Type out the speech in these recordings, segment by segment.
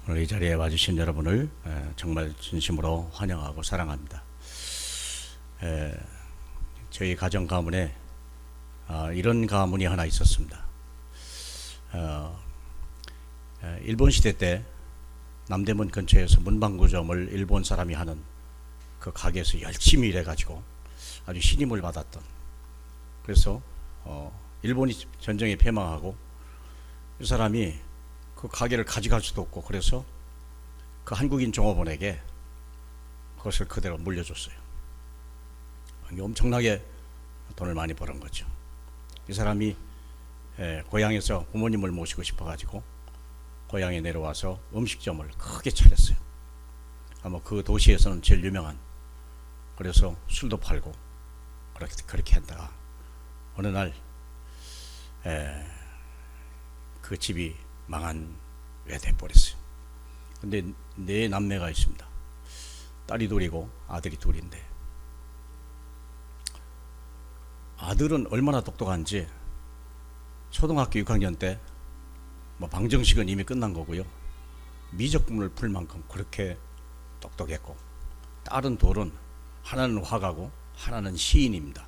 오늘 이 자리에 와주신 여러분을 정말 진심으로 환영하고 사랑합니다. 저희 가정 가문에 이런 가문이 하나 있었습니다. 일본 시대 때 남대문 근처에서 문방구점을 일본 사람이 하는 그 가게에서 열심히 일해가지고 아주 신임을 받았던, 그래서 일본이 전쟁에 패망하고 이 사람이 그 가게를 가져갈 수도 없고, 그래서 그 한국인 종업원에게 그것을 그대로 물려줬어요. 엄청나게 돈을 많이 벌은 거죠. 이 사람이 고향에서 부모님을 모시고 싶어가지고 고향에 내려와서 음식점을 크게 차렸어요. 아마 그 도시에서는 제일 유명한, 그래서 술도 팔고 그렇게 했다가 어느 날 그 집이 망한 왜 돼버렸어요. 근데 네 남매가 있습니다. 딸이 둘이고 아들이 둘인데, 아들은 얼마나 똑똑한지 초등학교 6학년 때 방정식은 이미 끝난 거고요, 미적분을 풀 만큼 그렇게 똑똑했고, 딸은 둘은 하나는 화가고 하나는 시인입니다.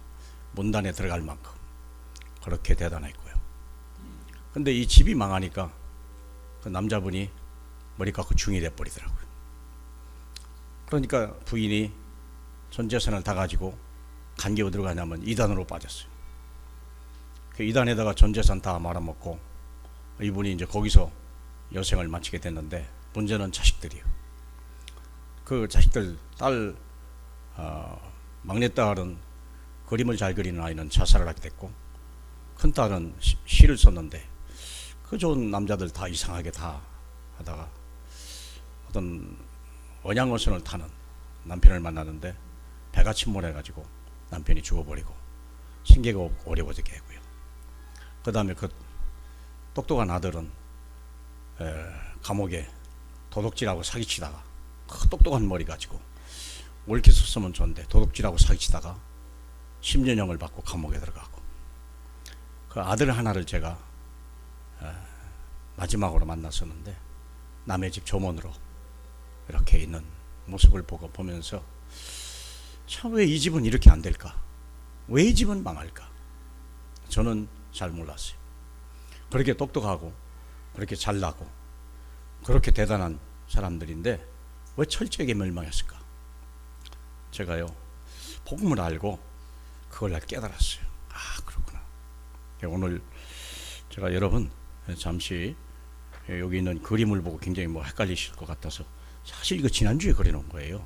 문단에 들어갈 만큼 그렇게 대단했고요. 근데 이 집이 망하니까 그 남자분이 머리 깎고 중이 돼버리더라고요. 그러니까 부인이 전 재산을 다 가지고 간 게 어디로 가냐면 이단으로 빠졌어요. 그 이단에다가 전 재산 다 말아먹고 이분이 이제 거기서 여생을 마치게 됐는데, 문제는 자식들이요. 그 자식들, 딸 막내딸은 그림을 잘 그리는 아이는 자살을 하게 됐고, 큰딸은 시를 썼는데 그 좋은 남자들 다 이상하게 다 하다가 어떤 원양어선을 타는 남편을 만나는데 배가 침몰해가지고 남편이 죽어버리고 생계가 어려워지게 하고요. 그 다음에 그 똑똑한 아들은 감옥에 도둑질하고 사기치다가, 그 똑똑한 머리 가지고 옳게 썼으면 좋은데 도둑질하고 사기치다가 10년형을 받고 감옥에 들어가고, 그 아들 하나를 제가 마지막으로 만났었는데 남의 집 조문으로 이렇게 있는 모습을 보면서 참, 왜 이 집은 이렇게 안 될까? 왜 이 집은 망할까? 저는 잘 몰랐어요. 그렇게 똑똑하고 그렇게 잘나고 그렇게 대단한 사람들인데 왜 철저하게 멸망했을까? 제가요, 복음을 알고 그걸 날 깨달았어요. 아, 그렇구나. 오늘 제가 여러분 잠시 여기 있는 그림을 보고 굉장히 헷갈리실 것 같아서, 사실 이거 지난주에 그려놓은 거예요.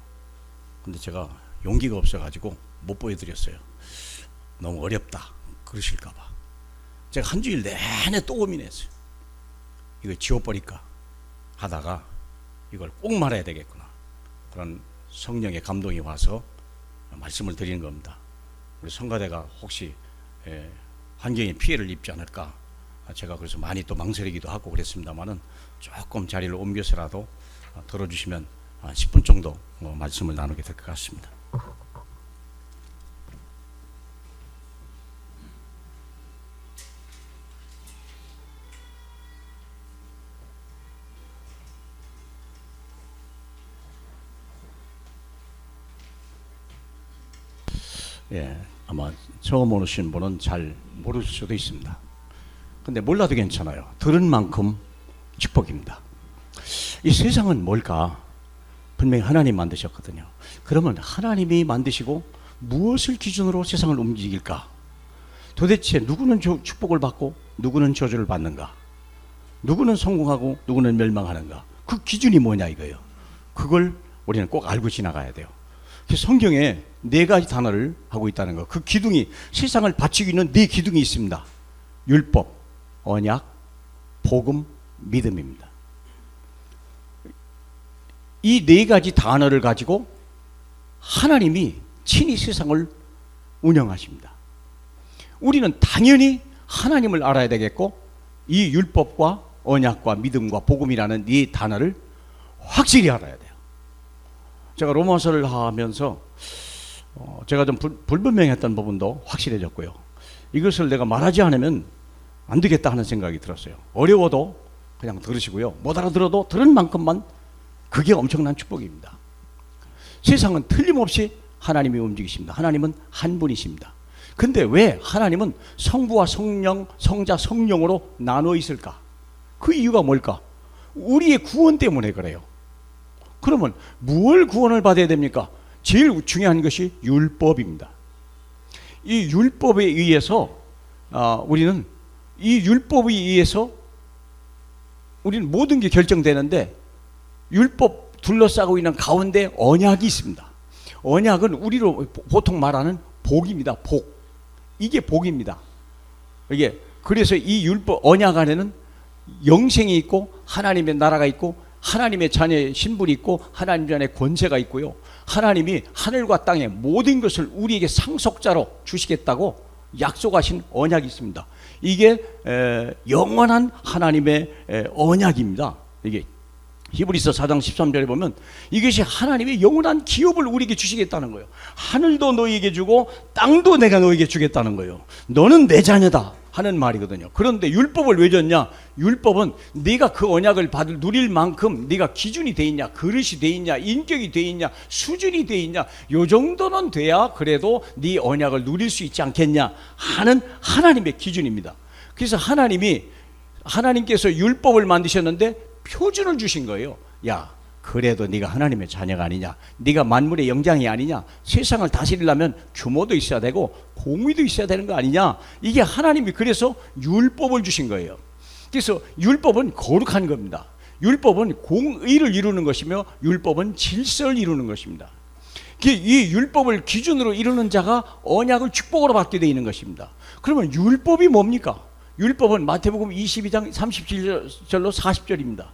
근데 제가 용기가 없어가지고 못 보여드렸어요. 너무 어렵다 그러실까봐. 제가 한 주일 내내 또 고민했어요. 이거 지워버릴까 하다가 이걸 꼭 말해야 되겠구나, 그런 성령의 감동이 와서 말씀을 드리는 겁니다. 우리 성가대가 혹시 환경에 피해를 입지 않을까, 제가 그래서 많이 또 망설이기도 하고 그랬습니다만은 조금 자리를 옮겨서라도 들어주시면 10분 정도 말씀을 나누게 될 것 같습니다. 아마 처음 오신 분은 잘 모를 수도 있습니다. 근데 몰라도 괜찮아요. 들은 만큼 축복입니다. 이 세상은 뭘까? 분명히 하나님 만드셨거든요. 그러면 하나님이 만드시고 무엇을 기준으로 세상을 움직일까? 도대체 누구는 축복을 받고 누구는 저주를 받는가? 누구는 성공하고 누구는 멸망하는가? 그 기준이 뭐냐 이거예요. 그걸 우리는 꼭 알고 지나가야 돼요. 성경에 4가지 단어를 하고 있다는 거. 그 기둥이, 세상을 받치고 있는 4 기둥이 있습니다. 율법, 언약, 복음, 믿음입니다. 이 4가지 단어를 가지고 하나님이 친히 세상을 운영하십니다. 우리는 당연히 하나님을 알아야 되겠고, 이 율법과 언약과 믿음과 복음이라는 이 단어를 확실히 알아야 돼요. 제가 로마서를 하면서 제가 좀 불분명했던 부분도 확실해졌고요. 이것을 내가 말하지 않으면 안 되겠다 하는 생각이 들었어요. 어려워도 그냥 들으시고요. 못 알아들어도 들은 만큼만 그게 엄청난 축복입니다. 세상은 틀림없이 하나님이 움직이십니다. 하나님은 한 분이십니다. 근데 왜 하나님은 성부와 성령, 성자, 성령으로 나눠 있을까? 그 이유가 뭘까? 우리의 구원 때문에 그래요. 그러면 무엇을 구원을 받아야 됩니까? 제일 중요한 것이 율법입니다. 이 율법에 의해서 우리는 이 율법에 의해서 우리는 모든 게 결정되는데, 율법 둘러싸고 있는 가운데 언약이 있습니다. 언약은 우리로 보통 말하는 복입니다. 복. 이게 복입니다. 이게 그래서 이 율법 언약 안에는 영생이 있고 하나님의 나라가 있고 하나님의 자녀의 신분이 있고 하나님 안에 권세가 있고요. 하나님이 하늘과 땅의 모든 것을 우리에게 상속자로 주시겠다고 약속하신 언약이 있습니다. 이게 영원한 하나님의 언약입니다. 이게 히브리서 4장 13절에 보면 이것이 하나님의 영원한 기업을 우리에게 주시겠다는 거예요. 하늘도 너희에게 주고 땅도 내가 너희에게 주겠다는 거예요. 너는 내 자녀다 하는 말이거든요. 그런데 율법을 왜 줬냐? 율법은 네가 그 언약을 누릴 만큼 네가 기준이 돼 있냐, 그릇이 돼 있냐, 인격이 돼 있냐, 수준이 돼 있냐, 요 정도는 돼야 그래도 네 언약을 누릴 수 있지 않겠냐 하는 하나님의 기준입니다. 그래서 하나님께서 율법을 만드셨는데 표준을 주신 거예요. 야, 그래도 네가 하나님의 자녀가 아니냐, 네가 만물의 영장이 아니냐, 세상을 다스리려면 규모도 있어야 되고 공의도 있어야 되는 거 아니냐. 이게 하나님이 그래서 율법을 주신 거예요. 그래서 율법은 거룩한 겁니다. 율법은 공의를 이루는 것이며 율법은 질서를 이루는 것입니다. 이 율법을 기준으로 이루는 자가 언약을 축복으로 받게 되어 있는 것입니다. 그러면 율법이 뭡니까? 율법은 마태복음 22장 37절로 40절입니다.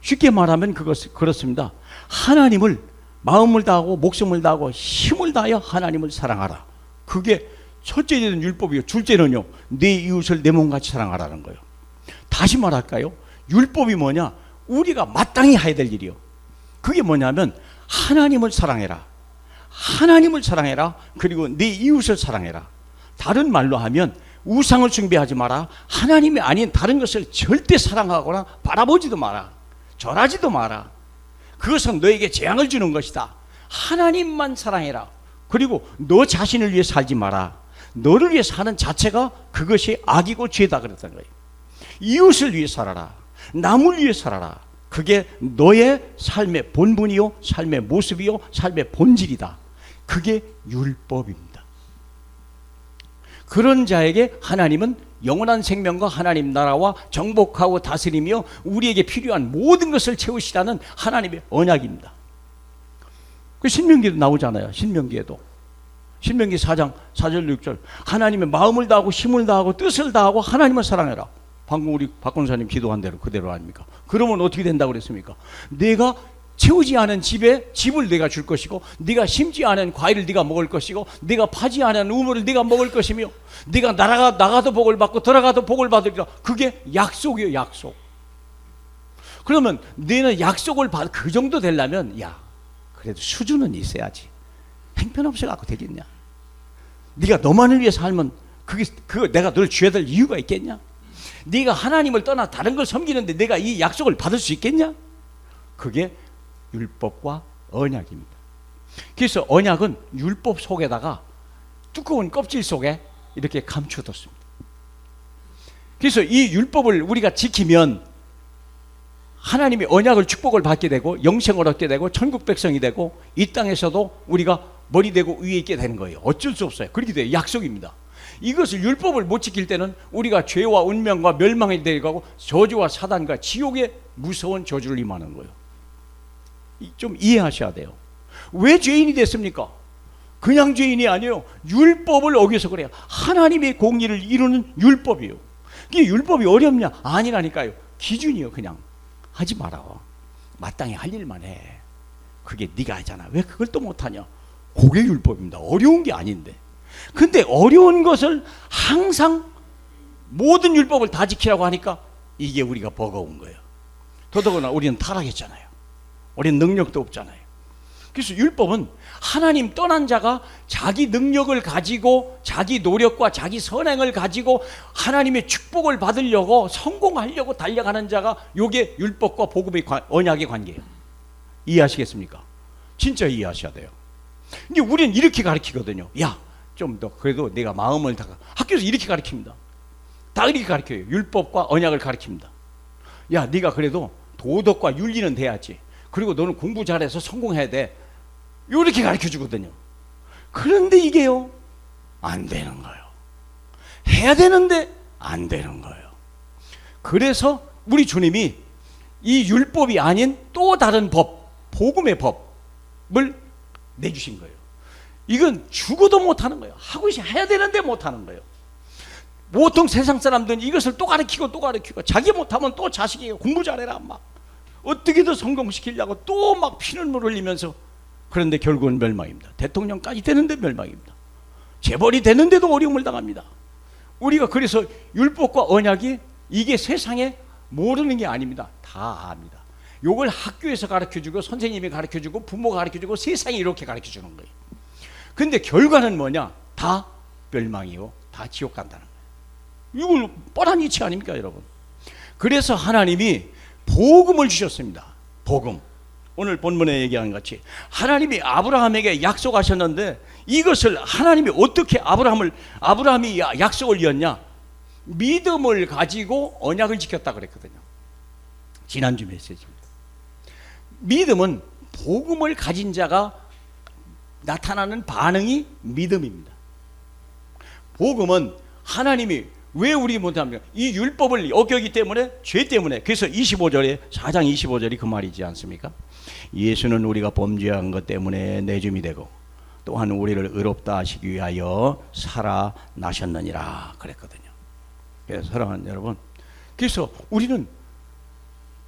쉽게 말하면 그렇습니다. 하나님을 마음을 다하고 목숨을 다하고 힘을 다하여 하나님을 사랑하라. 그게 첫째는 율법이요. 둘째는요, 내 이웃을 내 몸같이 사랑하라는 거예요. 다시 말할까요? 율법이 뭐냐? 우리가 마땅히 해야 될 일이요. 그게 뭐냐면 하나님을 사랑해라. 하나님을 사랑해라. 그리고 내 이웃을 사랑해라. 다른 말로 하면 우상을 숭배하지 마라. 하나님이 아닌 다른 것을 절대 사랑하거나 바라보지도 마라. 절하지도 마라. 그것은 너에게 재앙을 주는 것이다. 하나님만 사랑해라. 그리고 너 자신을 위해 살지 마라. 너를 위해 사는 자체가 그것이 악이고 죄다 그랬던 거예요. 이웃을 위해 살아라. 남을 위해 살아라. 그게 너의 삶의 본분이요, 삶의 모습이요, 삶의 본질이다. 그게 율법입니다. 그런 자에게 하나님은 영원한 생명과 하나님 나라와 정복하고 다스리며 우리에게 필요한 모든 것을 채우시라는 하나님의 언약입니다. 그 신명기도 나오잖아요. 신명기에도. 신명기 4장 4절 6절 하나님의 마음을 다하고 힘을 다하고 뜻을 다하고 하나님을 사랑해라. 방금 우리 박 권사님 기도한 대로 그대로 아닙니까? 그러면 어떻게 된다고 그랬습니까? 내가 채우지 않은 집을 내가 줄 것이고, 네가 심지 않은 과일을 네가 먹을 것이고, 네가 파지 않은 우물을 네가 먹을 것이며, 네가 나가도 복을 받고 들어가도 복을 받으리라. 그게 약속이에요. 약속. 그러면 너는 약속을 그 정도 되려면 야, 그래도 수준은 있어야지. 형편없어 갖고 되겠냐? 네가 너만을 위해 살면 그거 내가 널 줘야 될 이유가 있겠냐? 네가 하나님을 떠나 다른 걸 섬기는데 내가 이 약속을 받을 수 있겠냐? 그게 율법과 언약입니다. 그래서 언약은 율법 속에다가 두꺼운 껍질 속에 이렇게 감춰뒀습니다. 그래서 이 율법을 우리가 지키면 하나님의 언약을 축복을 받게 되고 영생을 얻게 되고 천국 백성이 되고 이 땅에서도 우리가 머리 되고 위에 있게 되는 거예요. 어쩔 수 없어요. 그렇게 돼요. 약속입니다. 이것을 율법을 못 지킬 때는 우리가 죄와 운명과 멸망에 데려가고 저주와 사단과 지옥의 무서운 저주를 임하는 거예요. 좀 이해하셔야 돼요. 왜 죄인이 됐습니까? 그냥 죄인이 아니에요. 율법을 어겨서 그래요. 하나님의 공의를 이루는 율법이에요. 이게 율법이 어렵냐? 아니라니까요. 기준이요. 그냥 하지 마라. 마땅히 할 일만 해. 그게 네가 하잖아. 왜 그걸 또 못하냐? 그게 율법입니다. 어려운 게 아닌데. 근데 어려운 것을 항상 모든 율법을 다 지키라고 하니까 이게 우리가 버거운 거예요. 더더구나 우리는 타락했잖아요. 우리는 능력도 없잖아요. 그래서 율법은 하나님 떠난 자가 자기 능력을 가지고 자기 노력과 자기 선행을 가지고 하나님의 축복을 받으려고 성공하려고 달려가는 자가, 요게 율법과 복음의 언약의 관계예요. 이해하시겠습니까? 진짜 이해하셔야 돼요. 근데 우리는 이렇게 가르치거든요. 야, 좀 더 그래도 내가 마음을 다, 학교에서 이렇게 가르칩니다. 다 이렇게 가르쳐요. 율법과 언약을 가르칩니다. 야, 네가 그래도 도덕과 윤리는 돼야지. 그리고 너는 공부 잘해서 성공해야 돼. 이렇게 가르쳐 주거든요. 그런데 이게요, 안 되는 거예요. 해야 되는데 안 되는 거예요. 그래서 우리 주님이 이 율법이 아닌 또 다른 법, 복음의 법을 내주신 거예요. 이건 죽어도 못하는 거예요. 하고 해야 되는데 못하는 거예요. 보통 세상 사람들은 이것을 또 가르치고 또 가르치고, 자기 못하면 또 자식이 공부 잘해라, 막 어떻게든 성공시키려고 또 막 피눈물 흘리면서, 그런데 결국은 멸망입니다. 대통령까지 되는데 멸망입니다. 재벌이 되는데도 어려움을 당합니다. 우리가 그래서 율법과 언약이 이게 세상에 모르는 게 아닙니다. 다 압니다. 요걸 학교에서 가르쳐주고 선생님이 가르쳐주고 부모가 가르쳐주고 세상이 이렇게 가르쳐주는 거예요. 근데 결과는 뭐냐? 다 멸망이요, 다 지옥 간다는 거예요. 이걸 뻔한 이치 아닙니까, 여러분? 그래서 하나님이 복음을 주셨습니다. 복음. 오늘 본문에 얘기하는 같이 하나님이 아브라함에게 약속하셨는데, 이것을 하나님이 어떻게 아브라함이 약속을 이었냐? 믿음을 가지고 언약을 지켰다 그랬거든요. 지난주 메시지입니다. 믿음은 복음을 가진 자가 나타나는 반응이 믿음입니다. 복음은 하나님이 왜 우리 못합니까? 이 율법을 어겼기 때문에, 죄 때문에. 그래서 25절에 4장 25절이 그 말이지 않습니까? 예수는 우리가 범죄한 것 때문에 내줌이 되고 또한 우리를 의롭다 하시기 위하여 살아나셨느니라 그랬거든요. 그래서 사랑하는 여러분, 그래서 우리는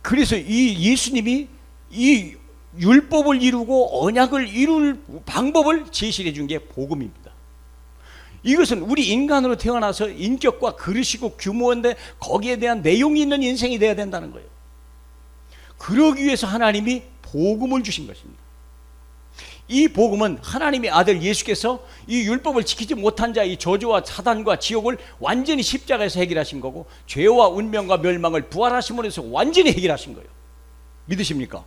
그래서 이 예수님이 이 율법을 이루고 언약을 이룰 방법을 제시해 준 게 복음입니다. 이것은 우리 인간으로 태어나서 인격과 그릇이고 규모인데 거기에 대한 내용이 있는 인생이 돼야 된다는 거예요. 그러기 위해서 하나님이 복음을 주신 것입니다. 이 복음은 하나님의 아들 예수께서 이 율법을 지키지 못한 자의 저주와 사단과 지옥을 완전히 십자가에서 해결하신 거고, 죄와 운명과 멸망을 부활하심으로 해서 완전히 해결하신 거예요. 믿으십니까?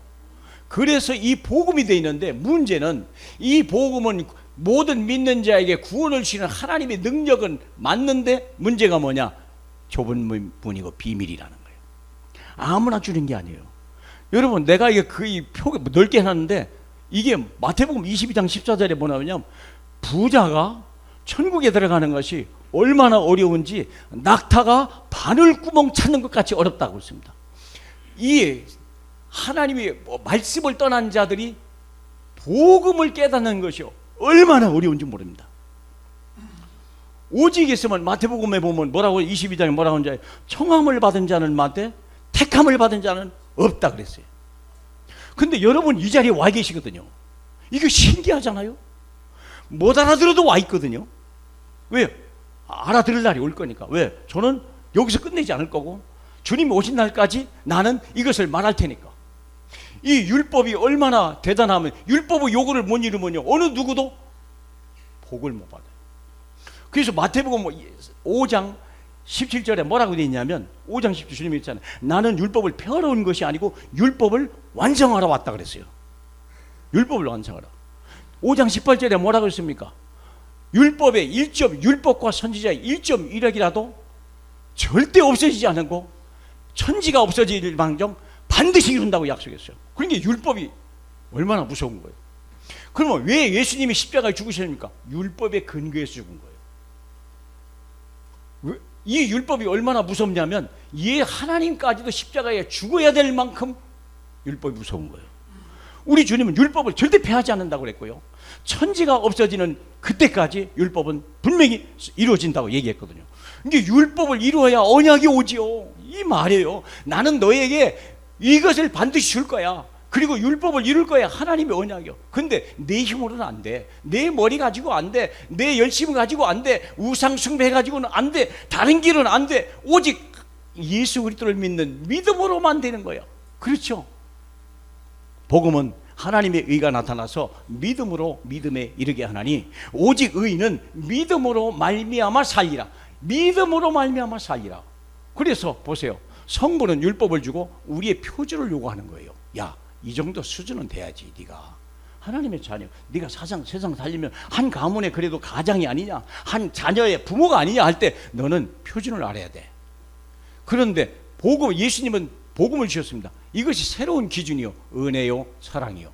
그래서 이 복음이 되어 있는데, 문제는 이 복음은 모든 믿는 자에게 구원을 주시는 하나님의 능력은 맞는데, 문제가 뭐냐? 좁은 문이고 비밀이라는 거예요. 아무나 주는 게 아니에요. 여러분, 내가 이게 표 넓게 해놨는데, 이게 마태복음 22장 14절에 뭐냐면, 부자가 천국에 들어가는 것이 얼마나 어려운지 낙타가 바늘구멍 찾는 것 같이 어렵다고 했습니다. 이 하나님의 말씀을 떠난 자들이 복음을 깨닫는 것이 얼마나 어려운지 모릅니다. 오직 있으면, 마태복음에 보면 뭐라고, 22장에 뭐라고 하는지, 청함을 받은 자는 많되 택함을 받은 자는 없다 그랬어요. 근데 여러분 이 자리에 와 계시거든요. 이게 신기하잖아요. 못 알아들어도 와 있거든요. 왜? 알아들을 날이 올 거니까. 왜? 저는 여기서 끝내지 않을 거고, 주님이 오신 날까지 나는 이것을 말할 테니까. 이 율법이 얼마나 대단하면, 율법의 요구를 못 이루면요, 어느 누구도 복을 못 받아요. 그래서 마태복음 5장 17절에 뭐라고 되어 있냐면, 5장 17절 주님이 있잖아요. 나는 율법을 펴러 온 것이 아니고 율법을 완성하러 왔다 그랬어요. 율법을 완성하러. 5장 18절에 뭐라고 했습니까? 율법의 1 법과 선지자의 1.1억이라도 절대 없어지지 않고 천지가 없어질 망정 반드시 이룬다고 약속했어요. 그러니까 율법이 얼마나 무서운 거예요. 그러면 왜 예수님이 십자가에 죽으셨습니까? 율법에 근거해서 죽은 거예요. 이 율법이 얼마나 무섭냐면, 하나님까지도 십자가에 죽어야 될 만큼 율법이 무서운 거예요. 우리 주님은 율법을 절대 폐하지 않는다고 그랬고요, 천지가 없어지는 그때까지 율법은 분명히 이루어진다고 얘기했거든요. 이게 율법을 이루어야 언약이 오지요. 이 말이에요. 나는 너에게 이것을 반드시 줄 거야. 그리고 율법을 이룰 거야. 하나님의 언약이요. 근데 내 힘으로는 안 돼. 내 머리 가지고 안 돼. 내 열심 가지고 안 돼. 우상 숭배 가지고는 안 돼. 다른 길은 안 돼. 오직 예수 그리스도를 믿는 믿음으로만 되는 거예요. 그렇죠? 복음은 하나님의 의가 나타나서 믿음으로 믿음에 이르게 하나니 오직 의인은 믿음으로 말미암아 살리라. 믿음으로 말미암아 살리라. 그래서 보세요. 성부는 율법을 주고 우리의 표준을 요구하는 거예요. 야, 이 정도 수준은 돼야지. 네가 하나님의 자녀, 네가 세상 살리면 한 가문에 그래도 가장이 아니냐, 한 자녀의 부모가 아니냐 할 때 너는 표준을 알아야 돼. 그런데 예수님은 복음을 주셨습니다. 이것이 새로운 기준이요, 은혜요, 사랑이요.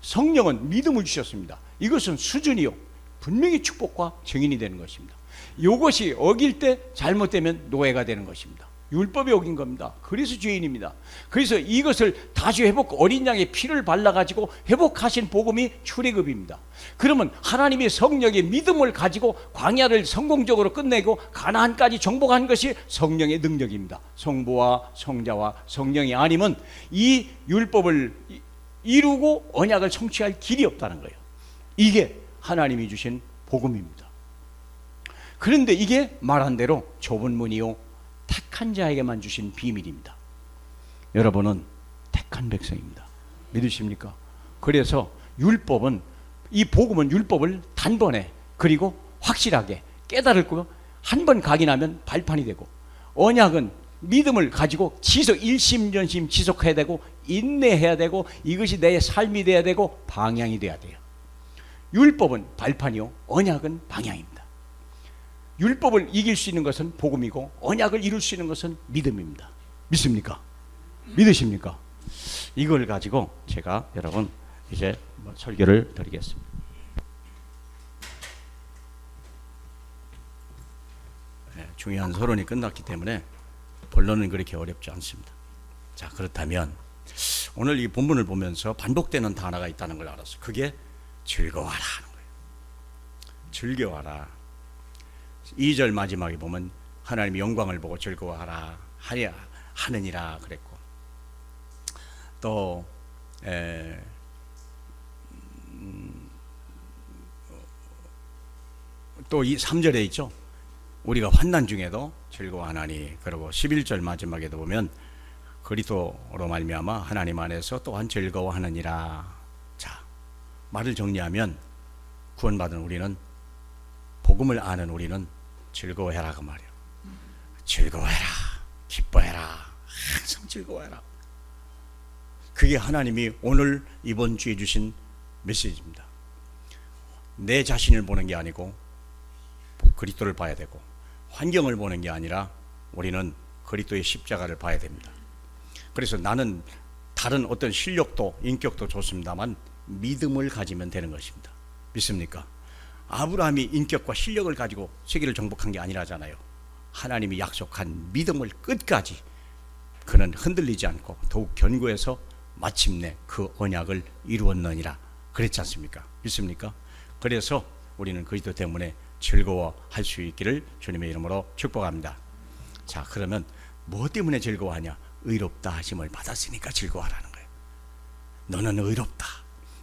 성령은 믿음을 주셨습니다. 이것은 수준이요, 분명히 축복과 증인이 되는 것입니다. 이것이 어길 때 잘못되면 노예가 되는 것입니다. 율법이 어긴 겁니다. 그래서 죄인입니다. 그래서 이것을 다시 회복, 어린 양의 피를 발라가지고 회복하신 복음이 출애굽입니다. 그러면 하나님의 성령의 믿음을 가지고 광야를 성공적으로 끝내고 가나안까지 정복한 것이 성령의 능력입니다. 성부와 성자와 성령이 아니면 이 율법을 이루고 언약을 성취할 길이 없다는 거예요. 이게 하나님이 주신 복음입니다. 그런데 이게 말한 대로 좁은 문이요, 택한 자에게만 주신 비밀입니다. 여러분은 택한 백성입니다. 믿으십니까? 그래서 율법은, 이 복음은 율법을 단번에 그리고 확실하게 깨달을 한 번 각인하면 발판이 되고, 언약은 믿음을 가지고 일심전심 지속해야 되고 인내해야 되고 이것이 내 삶이 돼야 되고 방향이 돼야 돼요. 율법은 발판이요, 언약은 방향입니다. 율법을 이길 수 있는 것은 복음이고 언약을 이룰 수 있는 것은 믿음입니다. 믿습니까? 믿으십니까? 이걸 가지고 제가 여러분 이제 설교를 드리겠습니다. 중요한 서론이 끝났기 때문에 본론은 그렇게 어렵지 않습니다. 자, 그렇다면 오늘 이 본문을 보면서 반복되는 단어가 있다는 걸 알았어요. 그게 즐거워하라 하는 거예요. 즐거워하라. 2절 마지막에 보면 하나님의 영광을 보고 즐거워하라 하느니라 그랬고, 또 이 3절에 있죠. 우리가 환난 중에도 즐거워하나니. 그리고 11절 마지막에도 보면 그리스도로 말미암아 하나님 안에서 또한 즐거워하느니라. 자, 말을 정리하면 구원받은 우리는, 복음을 아는 우리는 즐거워해라 그 말이에요. 즐거워해라, 기뻐해라, 항상 즐거워해라. 그게 하나님이 오늘 이번 주에 주신 메시지입니다. 내 자신을 보는 게 아니고 그리스도를 봐야 되고, 환경을 보는 게 아니라 우리는 그리스도의 십자가를 봐야 됩니다. 그래서 나는 다른 어떤 실력도 인격도 좋습니다만 믿음을 가지면 되는 것입니다. 믿습니까? 아브라함이 인격과 실력을 가지고 세계를 정복한 게 아니라잖아요. 하나님이 약속한 믿음을 끝까지 그는 흔들리지 않고 더욱 견고해서 마침내 그 언약을 이루었느니라 그랬지 않습니까? 믿습니까? 그래서 우리는 그리스도 때문에 즐거워할 수 있기를 주님의 이름으로 축복합니다. 자, 그러면 뭐 때문에 즐거워하냐? 의롭다 하심을 받았으니까 즐거워하라는 거예요. 너는 의롭다,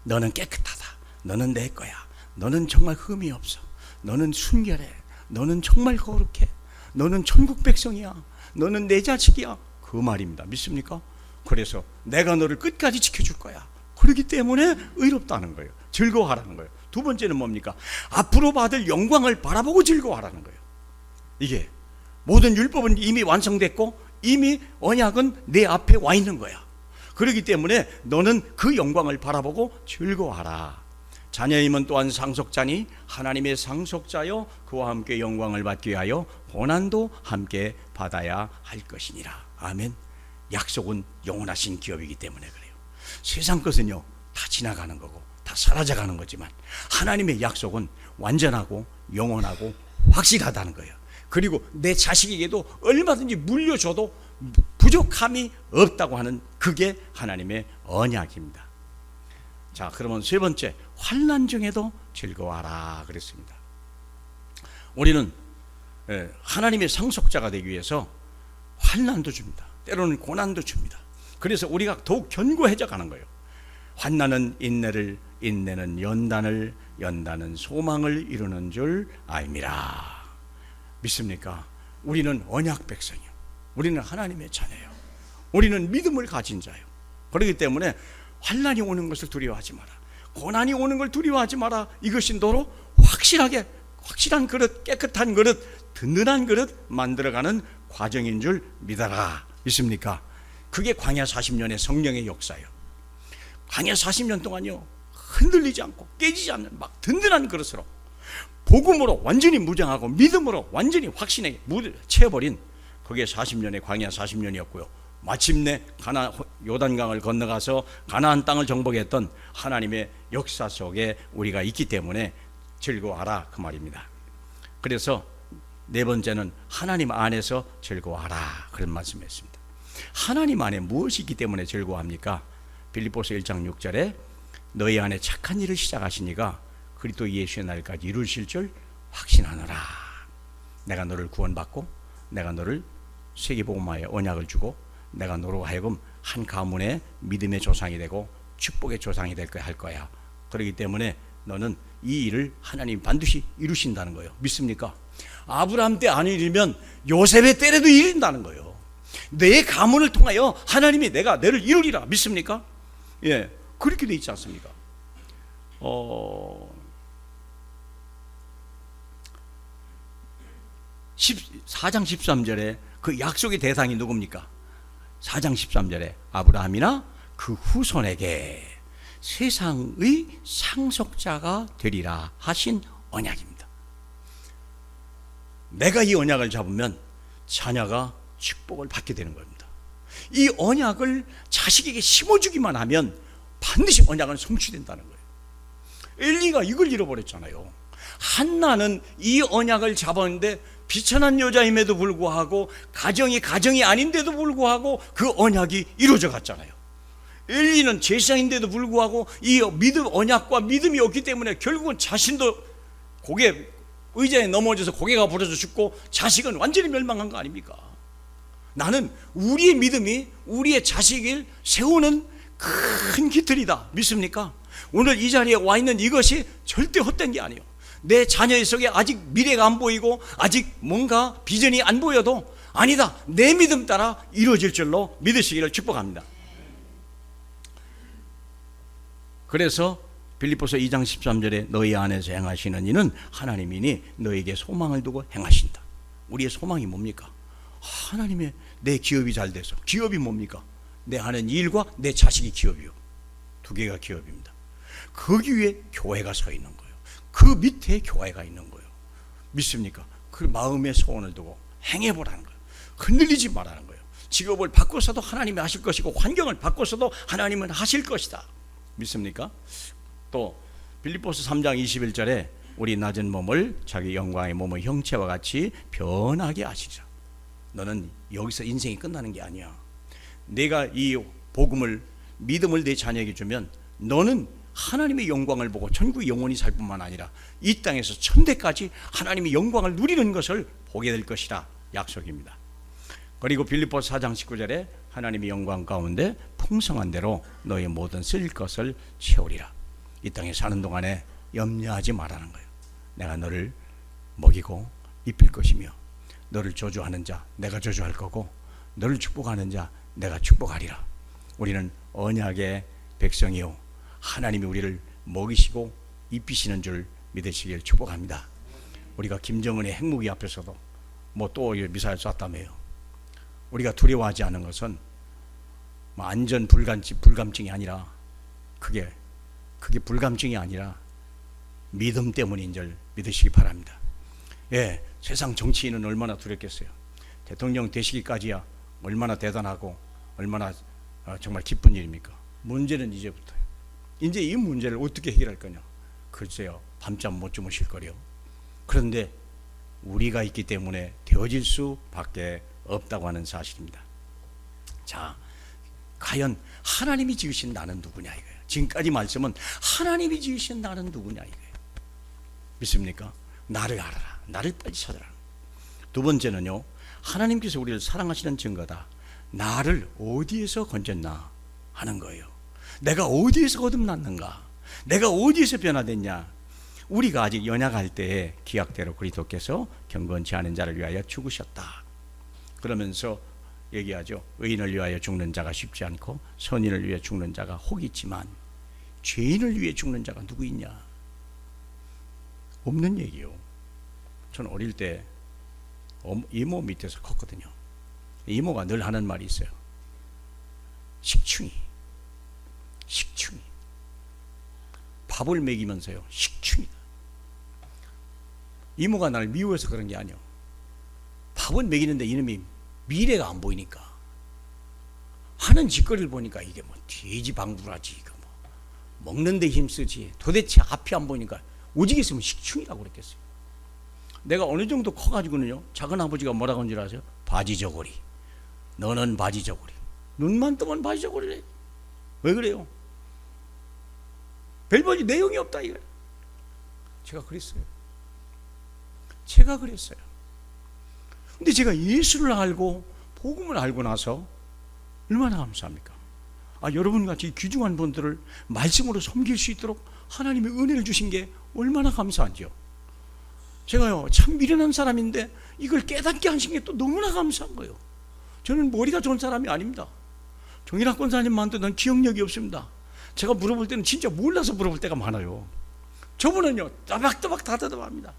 너는 깨끗하다, 너는 내 거야, 너는 정말 흠이 없어, 너는 순결해, 너는 정말 거룩해, 너는 천국 백성이야, 너는 내 자식이야, 그 말입니다. 믿습니까? 그래서 내가 너를 끝까지 지켜줄 거야. 그렇기 때문에 의롭다는 거예요. 즐거워하라는 거예요. 두 번째는 뭡니까? 앞으로 받을 영광을 바라보고 즐거워하라는 거예요. 이게 모든 율법은 이미 완성됐고 이미 언약은 내 앞에 와 있는 거야. 그렇기 때문에 너는 그 영광을 바라보고 즐거워하라. 자녀임은 또한 상속자니 하나님의 상속자여 그와 함께 영광을 받기 위하여 고난도 함께 받아야 할 것이니라. 아멘. 약속은 영원하신 기업이기 때문에 그래요. 세상 것은요 다 지나가는 거고 다 사라져가는 거지만 하나님의 약속은 완전하고 영원하고 확실하다는 거예요. 그리고 내 자식에게도 얼마든지 물려줘도 부족함이 없다고 하는 그게 하나님의 언약입니다. 자, 그러면 세 번째, 환난 중에도 즐거워하라 그랬습니다. 우리는 하나님의 상속자가 되기 위해서 환난도 줍니다. 때로는 고난도 줍니다. 그래서 우리가 더욱 견고해져 가는 거예요. 환난은 인내를, 인내는 연단을, 연단은 소망을 이루는 줄 알미라. 믿습니까? 우리는 언약 백성이요, 우리는 하나님의 자녀예요. 우리는 믿음을 가진 자예요. 그렇기 때문에 환난이 오는 것을 두려워하지 마라. 고난이 오는 걸 두려워하지 마라. 이것이 너로 확실한 그릇, 깨끗한 그릇, 든든한 그릇 만들어가는 과정인 줄 믿어라. 믿습니까? 그게 광야 40년의 성령의 역사예요. 광야 40년 동안요, 흔들리지 않고 깨지지 않는 막 든든한 그릇으로 복음으로 완전히 무장하고 믿음으로 완전히 확신에 채워버린 그게 40년의 광야 40년이었고요. 마침내 요단강을 건너가서 가나안 땅을 정복했던 하나님의 역사 속에 우리가 있기 때문에 즐거워하라, 그 말입니다. 그래서 네 번째는 하나님 안에서 즐거워하라, 그런 말씀했습니다. 하나님 안에 무엇이 있기 때문에 즐거워합니까? 빌립보서 1장 6절에 너희 안에 착한 일을 시작하시니가 그리스도 예수의 날까지 이루실 줄 확신하노라. 내가 너를 구원받고 내가 너를 세계복음화의 언약을 주고 내가 너로 하여금 한 가문의 믿음의 조상이 되고 축복의 조상이 될 거야, 할 거야. 그렇기 때문에 너는 이 일을 하나님이 반드시 이루신다는 거예요. 믿습니까? 아브라함 때 안 이루면 요셉의 때라도 이룬다는 거예요. 내 가문을 통하여 하나님이 내가 너를 이루리라. 믿습니까? 예, 그렇게 돼 있지 않습니까? 4장 13절에 그 약속의 대상이 누굽니까? 4장 13절에 아브라함이나 그 후손에게 세상의 상속자가 되리라 하신 언약입니다. 내가 이 언약을 잡으면 자녀가 축복을 받게 되는 겁니다. 이 언약을 자식에게 심어주기만 하면 반드시 언약은 성취된다는 거예요. 엘리가 이걸 잃어버렸잖아요. 한나는 이 언약을 잡았는데 비천한 여자임에도 불구하고 가정이 아닌데도 불구하고 그 언약이 이루어져 갔잖아요. 엘리는 제사장인데도 불구하고 이 언약과 믿음이 없기 때문에 결국은 자신도 의자에 넘어져서 고개가 부러져 죽고 자식은 완전히 멸망한 거 아닙니까? 나는 우리의 믿음이 우리의 자식을 세우는 큰 깃털이다. 믿습니까? 오늘 이 자리에 와 있는 이것이 절대 헛된 게 아니에요. 내 자녀 속에 아직 미래가 안 보이고 아직 뭔가 비전이 안 보여도 아니다, 내 믿음 따라 이루어질 줄로 믿으시기를 축복합니다. 그래서 빌립보서 2장 13절에 너희 안에서 행하시는 이는 하나님이니 너에게 소망을 두고 행하신다. 우리의 소망이 뭡니까? 하나님의 내 기업이 잘 돼서. 기업이 뭡니까? 내 하는 일과 내 자식이 기업이요. 두 개가 기업입니다. 거기 위에 교회가 서 있는 거예요. 그 밑에 교회가 있는 거예요. 믿습니까? 그 마음의 소원을 두고 행해보라는 거예요. 흔들리지 말라는 거예요. 직업을 바꿔서도 하나님이 하실 것이고 환경을 바꿔서도 하나님은 하실 것이다. 믿습니까? 또 빌립보서 3장 21절에 우리 낮은 몸을 자기 영광의 몸의 형체와 같이 변하게 하시리라. 너는 여기서 인생이 끝나는 게 아니야. 내가 이 복음을 믿음을 내 자녀에게 주면 너는 하나님의 영광을 보고 천국의 영원히 살 뿐만 아니라 이 땅에서 천대까지 하나님의 영광을 누리는 것을 보게 될 것이라 약속입니다. 그리고 빌립보서 4장 19절에 하나님의 영광 가운데 풍성한 대로 너의 모든 쓸 것을 채우리라. 이 땅에 사는 동안에 염려하지 말라는 거예요. 내가 너를 먹이고 입힐 것이며 너를 저주하는 자 내가 저주할 거고 너를 축복하는 자 내가 축복하리라. 우리는 언약의 백성이요 하나님이 우리를 먹이시고 입히시는 줄 믿으시길 축복합니다. 우리가 김정은의 핵무기 앞에서도 뭐 또 미사일 쐈다며요. 우리가 두려워하지 않은 것은 안전 불감증이 아니라 그게 불감증이 아니라 믿음 때문인 줄 믿으시기 바랍니다. 예, 세상 정치인은 얼마나 두렵겠어요. 대통령 되시기까지야 얼마나 대단하고 얼마나 정말 기쁜 일입니까? 문제는 이제부터요. 이제 이 문제를 어떻게 해결할 거냐? 글쎄요, 밤잠 못 주무실 거래요. 그런데 우리가 있기 때문에 되어질 수밖에 없다고 하는 사실입니다. 자, 과연 하나님이 지으신 나는 누구냐 이거예요. 지금까지 말씀은 하나님이 지으신 나는 누구냐 이거예요. 믿습니까? 나를 알아라. 나를 빨리 찾아라. 두 번째는요, 하나님께서 우리를 사랑하시는 증거다. 나를 어디에서 건졌나 하는 거예요. 내가 어디에서 거듭났는가? 내가 어디에서 변화됐냐? 우리가 아직 연약할 때에 기약대로 그리스도께서 경건치 않은 자를 위하여 죽으셨다. 그러면서 얘기하죠. 의인을 위하여 죽는 자가 쉽지 않고 선인을 위해 죽는 자가 혹 있지만 죄인을 위해 죽는 자가 누구 있냐? 없는 얘기요. 저는 어릴 때 이모 밑에서 컸거든요. 이모가 늘 하는 말이 있어요. 식충이 밥을 먹이면서요, 식충이다. 이모가 나를 미워해서 그런 게 아니요. 밥은 먹이는데 이놈이 미래가 안 보이니까, 하는 짓거리를 보니까 이게 뭐 돼지 방구라지, 이거 뭐 먹는데 힘쓰지, 도대체 앞이 안 보이니까 오직 있으면 식충이라고 그랬겠어요. 내가 어느 정도 커가지고는요, 작은 아버지가 뭐라고 하는 줄 아세요? 바지저고리. 너는 바지저고리. 눈만 뜨면 바지저고리래. 왜 그래요? 별볼이 내용이 없다 이거예요. 제가 그랬어요. 근데 제가 예수를 알고 복음을 알고 나서 얼마나 감사합니까? 여러분같이 귀중한 분들을 말씀으로 섬길 수 있도록 하나님의 은혜를 주신 게 얼마나 감사한지요. 제가요, 참 미련한 사람인데 이걸 깨닫게 하신 게 또 너무나 감사한 거예요. 저는 머리가 좋은 사람이 아닙니다. 정일학 권사님한테 난 기억력이 없습니다. 제가 물어볼 때는 진짜 몰라서 물어볼 때가 많아요. 저분은요, 따박따박 다다답합니다.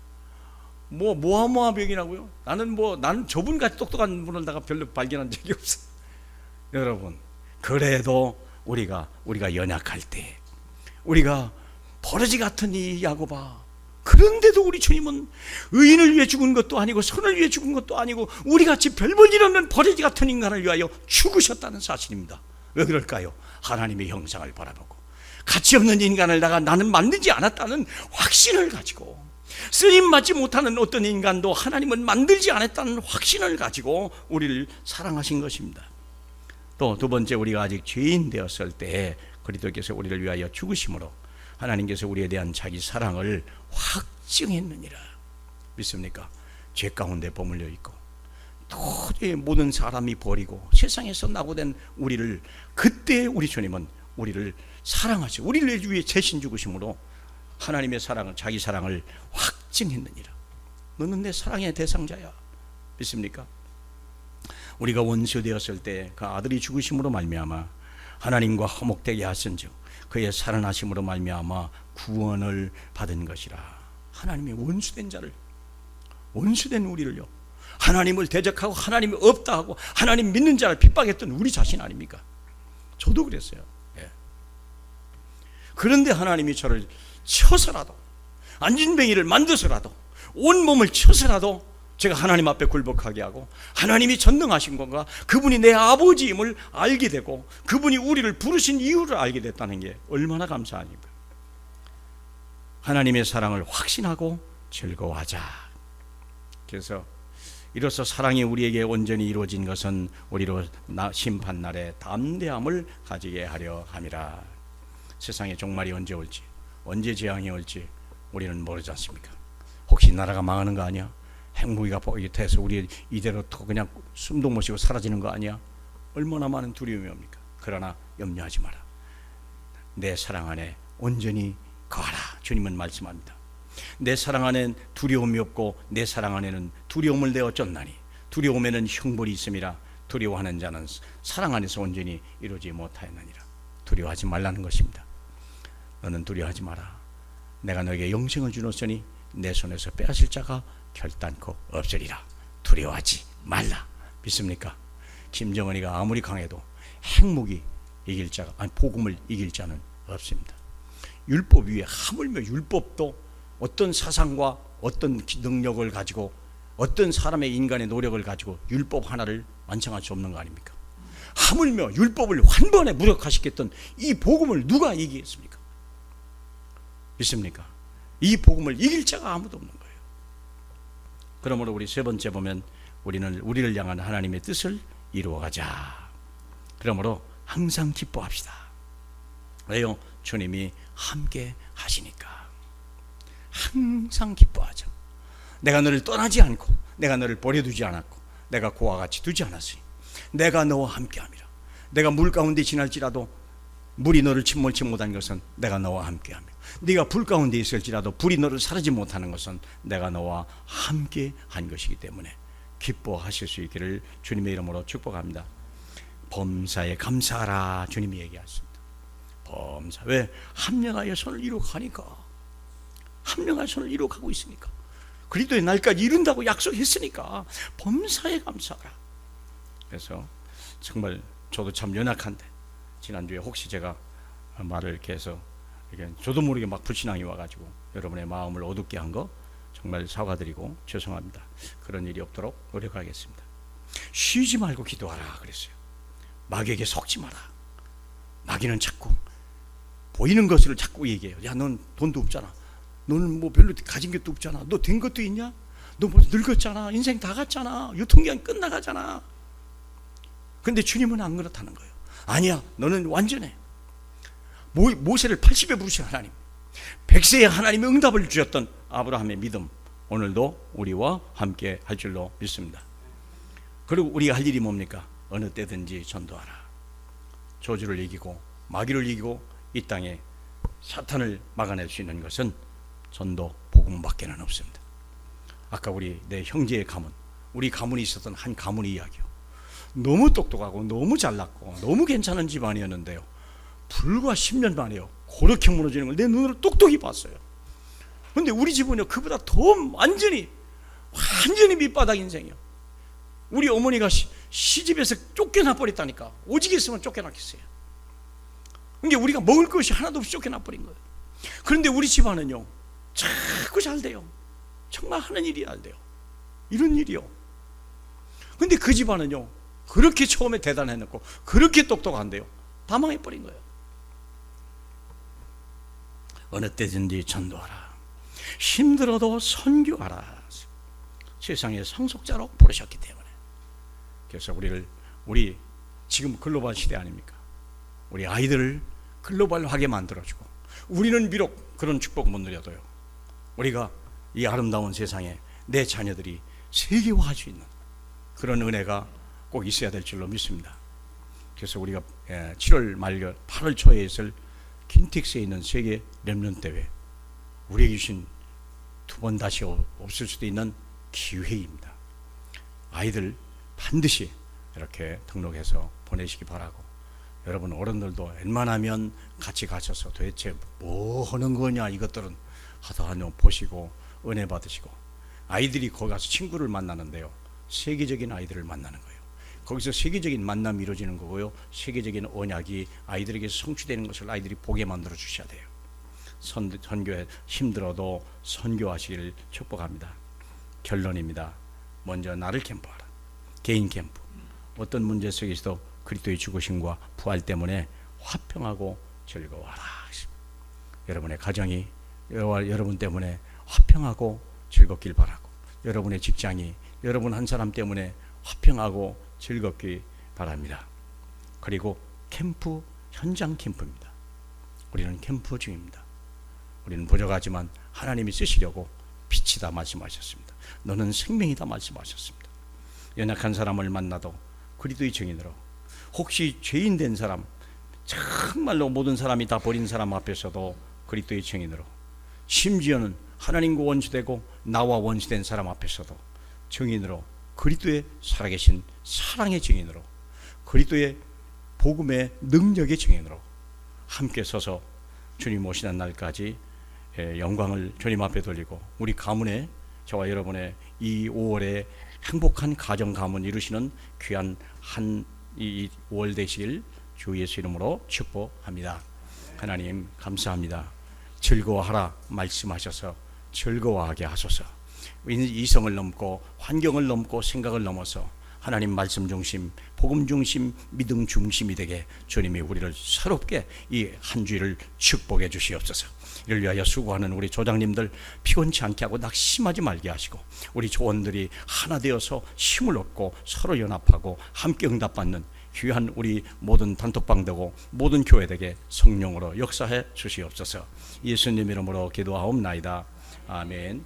모아모아병이라고요? 나는 저분같이 똑똑한 분을 내가 별로 발견한 적이 없어요. 여러분, 그래도 우리가 연약할 때, 우리가 버러지 같은 이 야고바, 그런데도 우리 주님은 의인을 위해 죽은 것도 아니고 선을 위해 죽은 것도 아니고 우리같이 별볼일 없는 버러지 같은 인간을 위하여 죽으셨다는 사실입니다. 왜 그럴까요? 하나님의 형상을 바라보고 가치없는 인간을 나는 만들지 않았다는 확신을 가지고, 쓰임받지 못하는 어떤 인간도 하나님은 만들지 않았다는 확신을 가지고 우리를 사랑하신 것입니다. 또 두 번째, 우리가 아직 죄인 되었을 때 그리스도께서 우리를 위하여 죽으심으로 하나님께서 우리에 대한 자기 사랑을 확증했느니라. 믿습니까? 죄 가운데 버물려 있고 도저히 모든 사람이 버리고 세상에서 낙오된 우리를, 그때 우리 주님은 우리를 사랑하시고 우리를 위해 재신 죽으심으로 하나님의 사랑을, 자기 사랑을 확증했느니라. 너는 내 사랑의 대상자야. 믿습니까? 우리가 원수 되었을 때 그 아들이 죽으심으로 말미암아 하나님과 화목되게 하신즉 그의 살아나심으로 말미암아 구원을 받은 것이라. 하나님의 원수된 자를, 원수된 우리를요, 하나님을 대적하고 하나님이 없다 하고 하나님 믿는 자를 핍박했던 우리 자신 아닙니까? 저도 그랬어요. 그런데 하나님이 저를 쳐서라도, 안진뱅이를 만들어서라도, 온몸을 쳐서라도 제가 하나님 앞에 굴복하게 하고 하나님이 전능하신 건가, 그분이 내 아버지임을 알게 되고 그분이 우리를 부르신 이유를 알게 됐다는 게 얼마나 감사합니까? 하나님의 사랑을 확신하고 즐거워하자. 그래서 이로써 사랑이 우리에게 온전히 이루어진 것은 우리로 심판날에 담대함을 가지게 하려 함이라. 세상의 종말이 언제 올지, 언제 재앙이 올지 우리는 모르지 않습니까? 혹시 나라가 망하는 거 아니야? 핵무기가 돼서 우리 이대로 그냥 숨도 못 쉬고 사라지는 거 아니야? 얼마나 많은 두려움이 옵니까? 그러나 염려하지 마라. 내 사랑 안에 온전히 거하라. 주님은 말씀합니다. 내 사랑 안에는 두려움이 없고 내 사랑 안에는 두려움을 내어 쫓나니 두려움에는 형벌이 있음이라. 두려워하는 자는 사랑 안에서 온전히 이루지 못하였느니라. 두려워하지 말라는 것입니다. 너는 두려워하지 마라. 내가 너에게 영생을 주었으니 내 손에서 빼앗을 자가 결단코 없으리라. 두려워하지 말라. 믿습니까? 김정은이가 아무리 강해도 핵무기 이길 자가, 복음을 이길 자는 없습니다. 율법 위에, 하물며 율법도 어떤 사상과 어떤 능력을 가지고 어떤 사람의 인간의 노력을 가지고 율법 하나를 완성할 수 없는 거 아닙니까? 하물며 율법을 한 번에 무력화시켰던 이 복음을 누가 이기겠습니까? 믿습니까? 이 복음을 이길 자가 아무도 없는 거예요. 그러므로 우리 세 번째 보면 우리를 향한 하나님의 뜻을 이루어가자. 그러므로 항상 기뻐합시다. 왜요? 주님이 함께 하시니까. 항상 기뻐하자. 내가 너를 떠나지 않고 내가 너를 버려두지 않았고 내가 그와 같이 두지 않았으니 내가 너와 함께함이라. 내가 물 가운데 지날지라도 물이 너를 침몰치 못한 것은 내가 너와 함께하며 네가 불 가운데 있을지라도 불이 너를 사르지 못하는 것은 내가 너와 함께한 것이기 때문에 기뻐하실 수 있기를 주님의 이름으로 축복합니다. 범사에 감사하라 주님이 얘기하십니다. 범사, 왜? 합령하여 손을 이룩하니까, 합령하여 손을 이룩하고 있으니까, 그리스도의 날까지 이룬다고 약속했으니까 범사에 감사하라. 그래서 정말 저도 참 연약한데, 지난주에 혹시 제가 말을 이렇게 해서 이렇게 저도 모르게 막 불신앙이 와가지고 여러분의 마음을 어둡게 한 거 정말 사과드리고 죄송합니다. 그런 일이 없도록 노력하겠습니다. 쉬지 말고 기도하라 그랬어요. 마귀에게 속지 마라. 마귀는 자꾸 보이는 것을 자꾸 얘기해요. 야, 넌 돈도 없잖아. 너는 뭐 별로 가진 것도 없잖아. 너 된 것도 있냐? 너 뭐 늙었잖아. 인생 다 갔잖아. 유통기한 끝나가잖아. 근데 주님은 안 그렇다는 거예요. 아니야, 너는 완전해. 모세를 80에 부르신 하나님, 100세에 하나님이 응답을 주셨던 아브라함의 믿음, 오늘도 우리와 함께 할 줄로 믿습니다. 그리고 우리가 할 일이 뭡니까? 어느 때든지 전도하라. 저주를 이기고 마귀를 이기고 이 땅에 사탄을 막아낼 수 있는 것은 전도, 복음밖에는 없습니다. 아까 내 형제의 가문, 우리 가문이 있었던 한 가문의 이야기요. 너무 똑똑하고 너무 잘났고 너무 괜찮은 집안이었는데요, 불과 10년 만에요, 그렇게 무너지는 걸 내 눈으로 똑똑히 봤어요. 그런데 우리 집은요, 그보다 더 완전히 밑바닥 인생이요. 우리 어머니가 시집에서 쫓겨나 버렸다니까. 오직 있으면 쫓겨났겠어요. 그러니까 우리가 먹을 것이 하나도 없이 쫓겨나 버린 거예요. 그런데 우리 집안은요, 자꾸 잘 돼요. 정말 하는 일이 잘 돼요. 이런 일이요. 근데 그 집안은요, 그렇게 처음에 대단해놓고 그렇게 똑똑한데요, 다 망해버린 거예요. 어느 때든지 전도하라. 힘들어도 선교하라. 세상의 상속자로 부르셨기 때문에. 그래서 우리 지금 글로벌 시대 아닙니까? 우리 아이들을 글로벌하게 만들어주고, 우리는 비록 그런 축복 못 누려도요, 우리가 이 아름다운 세상에 내 자녀들이 세계화할 수 있는 그런 은혜가 꼭 있어야 될 줄로 믿습니다. 그래서 우리가 7월 말년 8월 초에 있을 킨텍스에 있는 세계 렘넌트 대회, 우리에게 주신 두 번 다시 없을 수도 있는 기회입니다. 아이들 반드시 이렇게 등록해서 보내시기 바라고, 여러분 어른들도 웬만하면 같이 가셔서 도대체 뭐 하는 거냐 이것들은 하다 보시고 은혜 받으시고, 아이들이 거기 가서 친구를 만나는데요, 세계적인 아이들을 만나는 거예요. 거기서 세계적인 만남이 이루어지는 거고요, 세계적인 언약이 아이들에게 성취되는 것을 아이들이 보게 만들어 주셔야 돼요. 선교에 힘들어도 선교하시기를 축복합니다. 결론입니다. 먼저 나를 캠프하라. 개인 캠프. 어떤 문제 속에서도 그리스도의 죽으심과 부활 때문에 화평하고 즐거워하라. 여러분의 가정이 여러분 때문에 화평하고 즐겁길 바라고, 여러분의 직장이 여러분 한 사람 때문에 화평하고 즐겁길 바랍니다. 그리고 캠프, 현장 캠프입니다. 우리는 캠프 중입니다. 우리는 부족하지만 하나님이 쓰시려고 빛이다 말씀하셨습니다. 너는 생명이다 말씀하셨습니다. 연약한 사람을 만나도 그리스도의 증인으로, 혹시 죄인 된 사람, 정말로 모든 사람이 다 버린 사람 앞에서도 그리스도의 증인으로, 심지어는 하나님과 원수되고 나와 원수된 사람 앞에서도 증인으로, 그리스도의 살아계신 사랑의 증인으로, 그리스도의 복음의 능력의 증인으로 함께 서서 주님 오시는 날까지 영광을 주님 앞에 돌리고, 우리 가문에, 저와 여러분의 이 5월에 행복한 가정 가문 이루시는 귀한 이 5월 되시길 주 예수 이름으로 축복합니다. 하나님 감사합니다. 즐거워하라 말씀하셔서 즐거워하게 하소서. 이성을 넘고 환경을 넘고 생각을 넘어서 하나님 말씀 중심, 복음 중심, 믿음 중심이 되게 주님이 우리를 새롭게 이 한 주일을 축복해 주시옵소서. 이를 위하여 수고하는 우리 조장님들 피곤치 않게 하고 낙심하지 말게 하시고, 우리 조원들이 하나 되어서 힘을 얻고 서로 연합하고 함께 응답받는 귀한 우리 모든 단톡방되고 모든 교회되게 성령으로 역사해 주시옵소서. 예수님 이름으로 기도하옵나이다. 아멘.